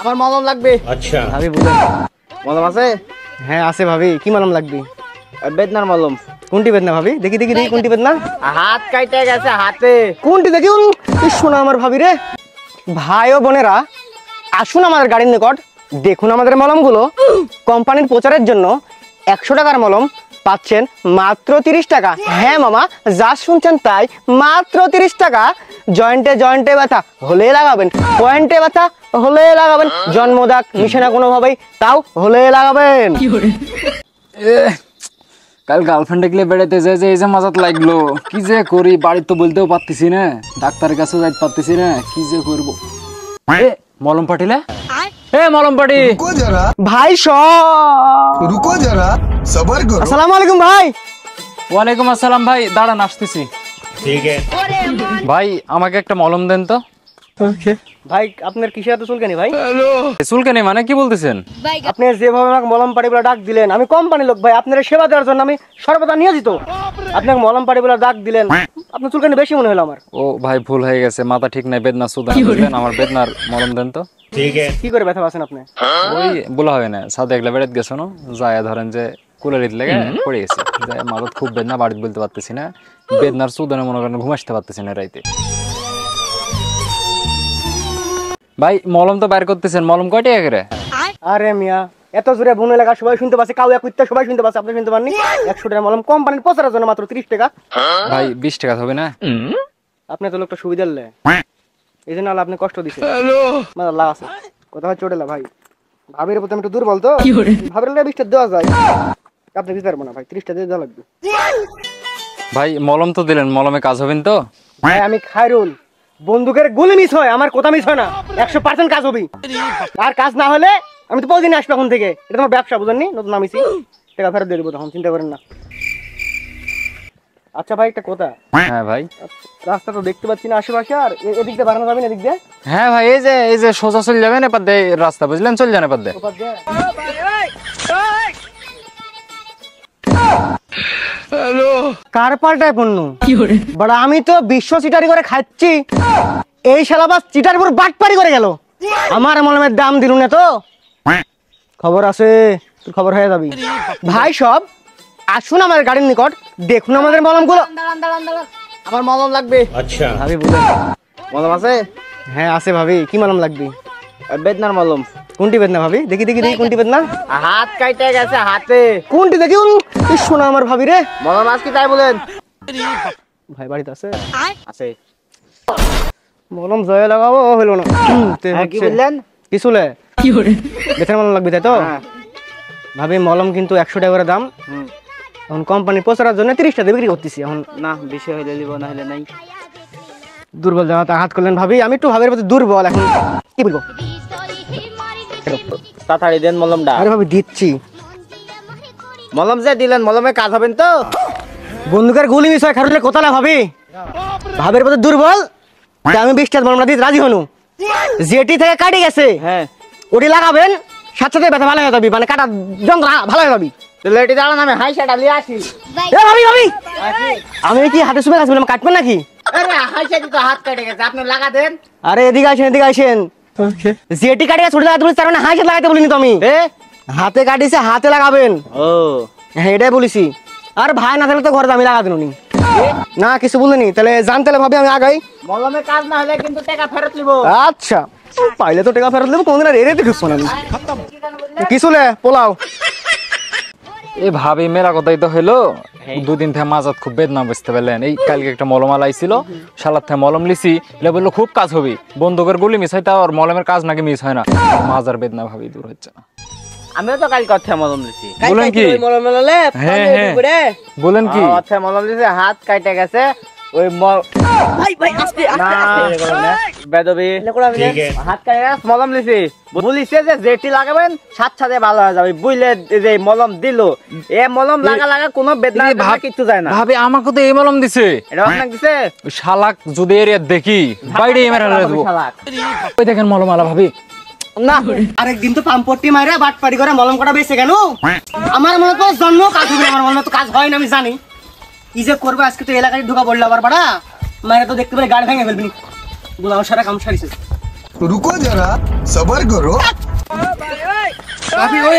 আমার মলম লাগবে। আচ্ছা ভাবি বলেন। মলম আছে? হ্যাঁ আছে ভাবি, কি মলম লাগবে? বেদনার মলম। কোনটি বেদনা ভাবি? দেখি দেখি দেখি কোনটি বেদনা। হাত কাইটে গেছে হাতে। কোনটি দেখি? শোনা আমার ভাবি রে। ভাই ও বোনেরা, আসুন আমাদের গাড়ির নিকট, দেখুন আমাদের মলমগুলো। কোম্পানির প্রচারের জন্য 100 টাকার মলম পাচ্ছেন মাত্র 30 টাকা। হ্যাঁ মামা, যা শুনছেন তাই, মাত্র 30 টাকা। জয়েন্টে জয়েন্টে ব্যথা হলে লাগাবেন, পয়েন্টে ব্যথা হলে লাগাবেন, জন্মদাগ মিশে না কোনোভাবেই, তাও হলে লাগাবেন। কাল গার্লফ্রেন্ড দেখলে বেড়াতে যায় যে এই যে মাজাত লাগলো, কি যে করি, বাড়ির তো বলতেও পারতেছি না, ডাক্তারের কাছেও যাইতে পারতেছি না, কি যে করবো। মলম পাঠিলে মলম পাটি ভাই रुको जरा सबर करो। আসসালামু আলাইকুম ভাই। ওয়ালাইকুম আসসালাম ভাই, দাঁড়ান আসতেছি। ঠিক আছে ভাই আমাকে একটা মলম দেন তো। ভাই আপনার কিসে এত চুলকানি ভাই? চুলকানি মানে কি বলতেছেন? আপনি যেভাবে আমাকে মলম পাটি বলে ডাক দিলেন, আমি কোম্পানি লোক ভাই, আপনার সেবা দেওয়ার জন্য আমি সর্বদা নিয়োজিত। আপনাকে মলম পাটি বলে ডাক দিলেন, আপনার চুলকানি বেশি মনে হলো আমার। ও ভাই ভুল হয়ে গেছে, মাথা ঠিক নাই, বেদনা সুদা বুঝলেন, আমার বেদনার মলম দেন তো। ঠিক আছে কি করে ব্যথা পাচ্ছেন আপনি? ওই বলা হবে না, সাথে একলা বেড়াতে গেছো না, যায় ধরেন যে কুলারিত লেগে পড়ে গেছি, যায় মাথাত খুব বেদনা, বাড়িতে বলতে পারতেছি না, বেদনার সুদানে মনে করেন ঘুমাসতে পারতেছি না রাইতে। ভাই মলম তো বাইর করতেছেন, মলম কয় টাকা করে? আরে মিয়া, এত জোরে বোন এলাকা সবাই শুনতে পাচ্ছে, কাউ কুত্তা সবাই শুনতে পাচ্ছে, আপনি শুনতে পাননি? 100 টাকা মলম কোম্পানির প্রচারের জন্য মাত্র 30 টাকা। ভাই 20 টাকা হবে না? আপনি তো লোকটা সুবিধা দিলে, এই জন্য আল্লাহ আপনি কষ্ট দিচ্ছেন। আল্লাহ আছে কথা হচ্ছে ওটা ভাই, ভাবির প্রতি আমি একটু দুর্বল তো, ভাবির 20 টাকা দেওয়া যায়, আপনি দিতে পারবো না ভাই, 30 টাকা দিয়ে দেওয়া লাগবে। ভাই মলম তো দিলেন, মলমে কাজ হবেন তো? ভাই আমি খায়রুল, বন্দুকের গুলি মিস হয়, আমার কথা মিস হয় না, 100% কাজ হবে। আর কাজ না হলে আমি তো প্রতিদিন আসবো এখন থেকে, এটা তোমার ব্যবসা বুঝেননি, নতুন নামিছি, টাকা ফেরত দিয়ে দেবো, তখন চিন্তা করেন না। আচ্ছা ভাই একটা কথা, হ্যাঁ ভাই। রাস্তা তো দেখতে পাচ্ছি না আশেপাশে, আর এদিক দিয়ে বাড়ানো যাবে না, এদিক দিয়ে? হ্যাঁ ভাই, এই যে সোজা চলে যাবেন এপার দিয়ে রাস্তা, বুঝলেন, চলে যান এপার দিয়ে। কার পাল্টায় পণ্য বড়, আমি তো বিশ্ব চিটারি করে খাচ্ছি, এই শালাবাস চিটার পুরো বাটপারি করে গেল, আমার মলমের দাম দিল না তো। খবর আছে, তোর খবর হয়ে যাবি ভাই। সব আসুন আমার গাড়ির নিকট, দেখুন আমাদের মলমগুলো। আমার মলম লাগবে। আচ্ছা ভাবি বলেন। মলম আছে? হ্যাঁ আছে ভাবি, কি মলম লাগবে? বেদনার মলম। কোনটি বেদনা ভাবি? দেখি দেখি দেখি কোনটি বেদনা। হাত কাইটে গেছে হাতে। কোনটি দেখি? শোনা আমার ভাবি রে। মলম আছে কি তাই বলেন? ভাই বাড়িতে আছে? আছে। মলম জয় লাগাবো হইলো না। কি বললেন? কিছুলে বেথার মলম লাগবে তাই তো? হ্যাঁ। ভাবি মলম কিন্তু 100 টাকা করে দাম, এখন কোম্পানির প্রচারের জন্য 30 টাকা বিক্রি করতেছি। এখন না বেশি হইলে দিব, না হলে নাই। দুর্বল জামাতে হাত করলেন ভাবি, আমি একটু ভাবের প্রতি দুর্বল, এখন কি বলবো? তাড়াতাড়ি দেন মলমটা। আরে ভাবি দিচ্ছি। মলম যে দিলেন, মলমে কাজ হবেন তো? বন্দুকের গুলি মিস হয় খারুলে কোথালা ভাবি, ভাবের প্রতি দুর্বল, তাই আমি 20 টাকা মলমটা দিতে রাজি হনু। যেটি থেকে কাটি গেছে, হ্যাঁ, ওটি লাগাবেন, সাথে সাথে ব্যথা ভালো হয়ে যাবি, মানে কাটা যন্ত্রণা ভালো হয়ে যাবি। তাহলে এটি দাঁড়ান, আমি হাইসাটা নিয়ে আসি। এ ভাবি ভাবি, আমি কি হাতে সুবে কাজ বললাম, কাটবেন নাকি? আরে হাইসাটি তো হাত কেটে গেছে, আপনি লাগা দেন। আরে এদিকে আসেন, এদিকে আসেন। যেটি কাটি গেছে ওটি লাগাতে বলেছি, তার মানে হাতে লাগাতে বলিনি তো আমি। হাতে কাটিছে, হাতে লাগাবেন। ও হ্যাঁ এটাই বলেছি। আর ভাই না থাকলে তো ঘরে আমি লাগা দিনি না, কিছু বলিনি। তাহলে জানতে ভাবি আমি আগাই। মলমে কাজ না হলে কিন্তু টাকা ফেরত নিব। আচ্ছা পাইলে তো টাকা ফেরত দেবো, কোনদিন আর এরে দেখছ না আমি। কিছু লে পোলাও। এই ভাবি মেলা কথাই তো হইলো, দুদিন থেকে মাজাত খুব বেদনা বুঝতে পারলেন। এই কালকে একটা মলম আলাইছিল, শালার থেকে মলম লিছি, এটা বললো খুব কাজ হবে, বন্দুকের গুলি মিস হয়, তা আর মলমের কাজ নাকি মিস হয় না, মাজার বেদনা ভাবি দূর হচ্ছে না। আমিও তো কাল কথা মলম লিছি। বলেন কি? হ্যাঁ হ্যাঁ বলেন কি? আচ্ছা মলম লিছি, হাত কাটে গেছে, ওই বেদবি ঠিক আছে হাত কাটে গেছে, মলম লিছি, বলিছে যে যেটি লাগাবেন সাথে সাথে ভালো হয়ে যাবে, বুঝলে যে মলম দিল, এ মলম লাগা লাগা কোনো বেদনা কিচ্ছু যায় না। ভাবি আমাকে তো এই মলম দিছে, এটা আপনাকে দিছে? ওই শালাক যদি এরিয়া দেখি বাইরে মেরে দেবো। শালাক। ওই দেখেন মলম আলা ভাবি। না আরেকদিন তো পাম্পটি মারে বাটপাড়ি করে মলম কটা বেঁচে কেন? আমার মনে তো জন্ম কাজ হবে, আমার মনে তো কাজ হয় না, আমি জানি কি যে করবো। আজকে তো এলাকায় ঢুকা পড়লো আবার বাড়া, মায়েরা তো দেখতে পেলে গাড়ি ভেঙে ফেলবি, বুঝলাম সারা কাম সারিছে। रुको जरा सबर करो। ভাবি ওই